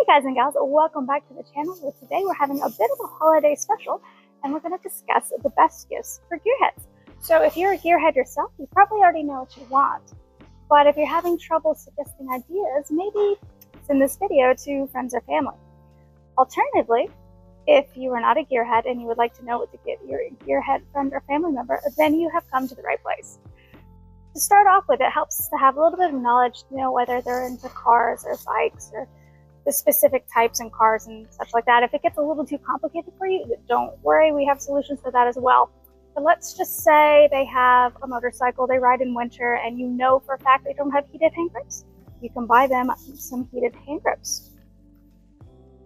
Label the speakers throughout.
Speaker 1: guys and gals, welcome back to the channel, where today we're having a bit of a holiday special and we're going to discuss the best gifts for gearheads. So if you're a gearhead yourself, you probably already know what you want, but if you're having trouble suggesting ideas, maybe send this video to friends or family. Alternatively, if you are not a gearhead and you would like to know what to get your gearhead friend or family member, then you have come to the right place. To start off with, it helps to have a little bit of knowledge to know whether they're into cars or bikes or the specific types in cars and such like that. If it gets a little too complicated for you, don't worry, we have solutions for that as well. But let's just say they have a motorcycle, they ride in winter, and you know for a fact they don't have heated hand grips. You can buy them some heated hand grips.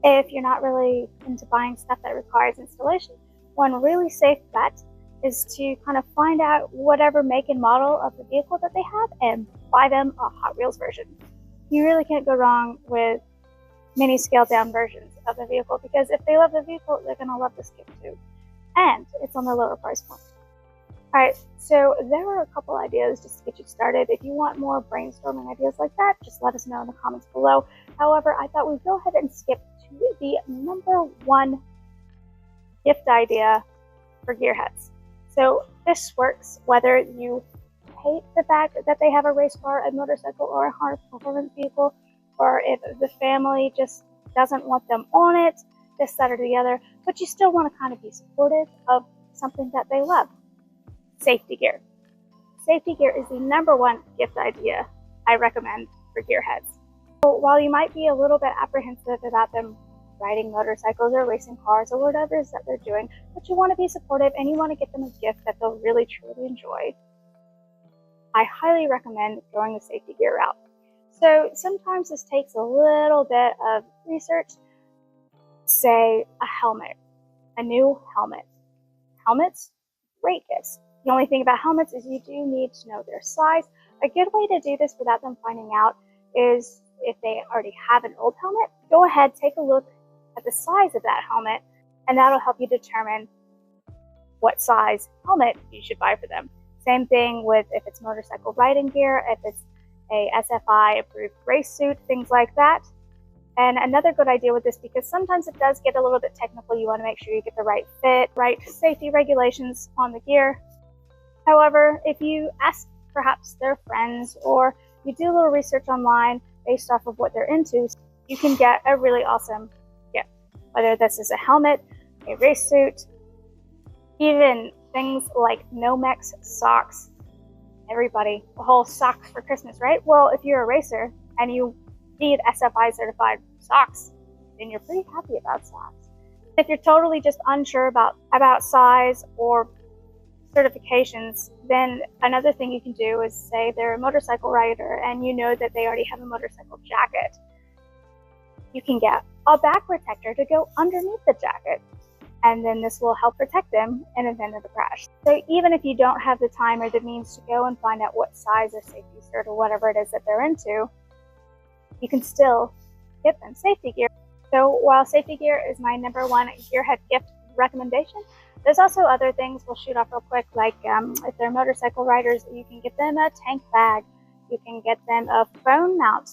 Speaker 1: If you're not really into buying stuff that requires installation, one really safe bet is to kind of find out whatever make and model of the vehicle that they have and buy them a Hot Wheels version. You really can't go wrong with mini scaled down versions of the vehicle, because if they love the vehicle, they're going to love this gift too. And it's on the lower price point. Alright, so there are a couple ideas just to get you started. If you want more brainstorming ideas like that, just let us know in the comments below. However, I thought we'd go ahead and skip to the number one gift idea for gearheads. So this works whether you hate the fact that they have a race car, a motorcycle, or a hard performance vehicle, or if the family just doesn't want them on it, this, that, or the other, but you still want to kind of be supportive of something that they love. Safety gear. Safety gear is the number one gift idea I recommend for gearheads. So while you might be a little bit apprehensive about them riding motorcycles or racing cars or whatever it is that they're doing, but you want to be supportive and you want to get them a gift that they'll really truly enjoy, I highly recommend going the safety gear route. So sometimes this takes a little bit of research. Say a helmet, a new helmet. Helmets, great gifts. The only thing about helmets is you do need to know their size. A good way to do this without them finding out is if they already have an old helmet, go ahead, take a look at the size of that helmet, and that'll help you determine what size helmet you should buy for them. Same thing with if it's motorcycle riding gear, if it's a SFI approved race suit, things like that. And another good idea with this, because sometimes it does get a little bit technical, you want to make sure you get the right fit, right safety regulations on the gear. However, if you ask perhaps their friends or you do a little research online based off of what they're into, you can get a really awesome gift. Whether this is a helmet, a race suit, even things like Nomex socks. Everybody, the whole socks for Christmas, right? Well, if you're a racer and you need SFI certified socks, then you're pretty happy about socks. If you're totally just unsure about size or certifications, then another thing you can do is say they're a motorcycle rider and you know that they already have a motorcycle jacket. You can get a back protector to go underneath the jacket, and then this will help protect them in event of a crash. So even if you don't have the time or the means to go and find out what size or safety cert or whatever it is that they're into, you can still get them safety gear. So while safety gear is my number one gearhead gift recommendation, there's also other things we'll shoot off real quick, like if they're motorcycle riders, you can get them a tank bag. You can get them a phone mount.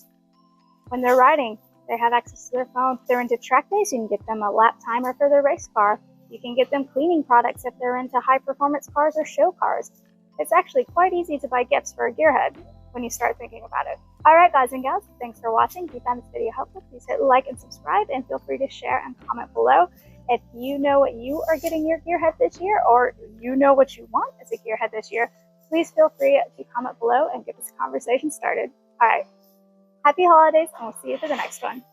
Speaker 1: When they're riding, they have access to their phone. If they're into track days, you can get them a lap timer for their race car. You can get them cleaning products if they're into high performance cars or show cars. It's actually quite easy to buy gifts for a gearhead when you start thinking about it. Alright guys and gals, thanks for watching. If you found this video helpful, please hit like and subscribe, and feel free to share and comment below. If you know what you are getting your gearhead this year, or you know what you want as a gearhead this year, please feel free to comment below and get this conversation started. Alright, happy holidays, and we'll see you for the next one.